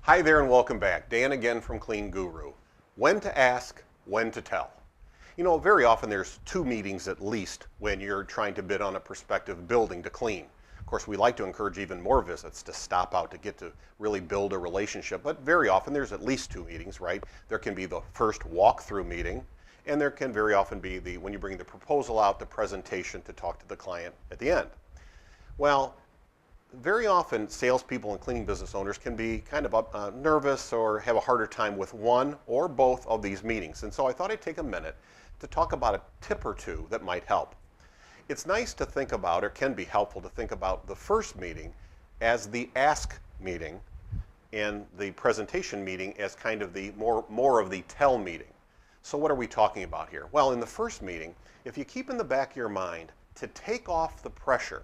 Hi there and welcome back. Dan again from CleanGuru. When to ask, when to tell. You know, very often there's 2 meetings at least when you're trying to bid on a prospective building to clean. Of course, we like to encourage even more visits to stop out to get to really build a relationship, but very often there's at least 2 meetings, right? There can be the first walkthrough meeting, and there can very often be when you bring the proposal out, the presentation to talk to the client at the end. Well, very often salespeople and cleaning business owners can be kind of nervous or have a harder time with one or both of these meetings. And so I thought I'd take a minute to talk about a tip or 2 that might help. It's nice to think about, or can be helpful to think about, the first meeting as the ask meeting and the presentation meeting as kind of the more of the tell meeting. So what are we talking about here? Well, in the first meeting, if you keep in the back of your mind to take off the pressure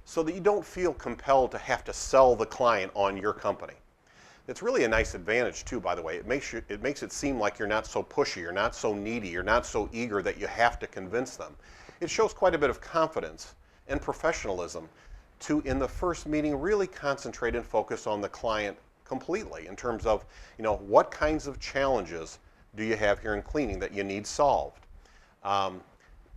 so that you don't feel compelled to have to sell the client on your company. It's really a nice advantage too, by the way. It makes it seem like you're not so pushy, you're not so needy, you're not so eager that you have to convince them. It shows quite a bit of confidence and professionalism to, in the first meeting, really concentrate and focus on the client completely in terms of, what kinds of challenges do you have here in cleaning that you need solved?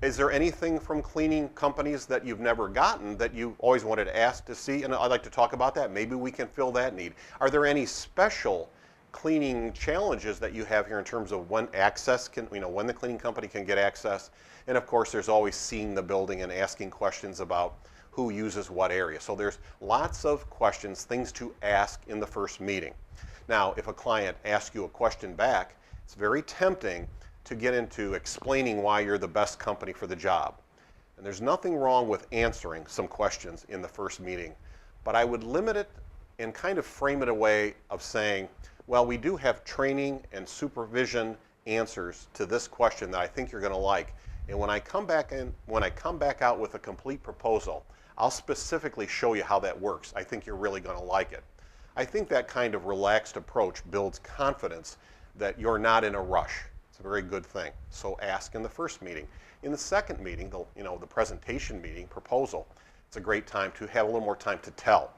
Is there anything from cleaning companies that you've never gotten that you always wanted to ask to see? And I'd like to talk about that. Maybe we can fill that need. Are there any special cleaning challenges that you have here in terms of when access can, when the cleaning company can get access? And of course, there's always seeing the building and asking questions about who uses what area. So there's lots of questions, things to ask in the first meeting. Now, if a client asks you a question back, it's very tempting to get into explaining why you're the best company for the job. And there's nothing wrong with answering some questions in the first meeting, but I would limit it and kind of frame it a way of saying, well, we do have training and supervision answers to this question that I think you're going to like. And when I come back out with a complete proposal, I'll specifically show you how that works. I think you're really going to like it. I think that kind of relaxed approach builds confidence that you're not in a rush. It's a very good thing. So ask in the first meeting. In the second meeting, the presentation meeting, proposal, it's a great time to have a little more time to tell.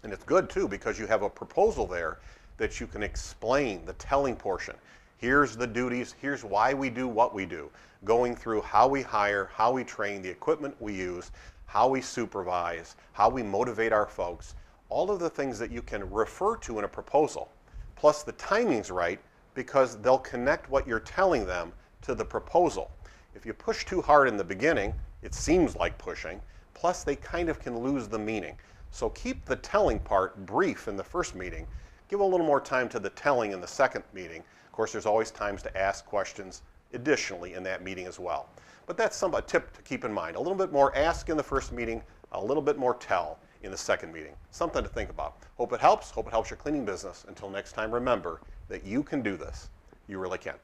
And it's good too because you have a proposal there that you can explain the telling portion. Here's the duties, here's why we do what we do, going through how we hire, how we train, the equipment we use, how we supervise, how we motivate our folks, all of the things that you can refer to in a proposal. Plus the timing's right, because they'll connect what you're telling them to the proposal. If you push too hard in the beginning, it seems like pushing, plus they kind of can lose the meaning. So keep the telling part brief in the first meeting. Give a little more time to the telling in the second meeting. Of course, there's always times to ask questions additionally in that meeting as well. But that's a tip to keep in mind. A little bit more ask in the first meeting, a little bit more tell in the second meeting. Something to think about. Hope it helps. Hope it helps your cleaning business. Until next time, remember that you can do this. You really can.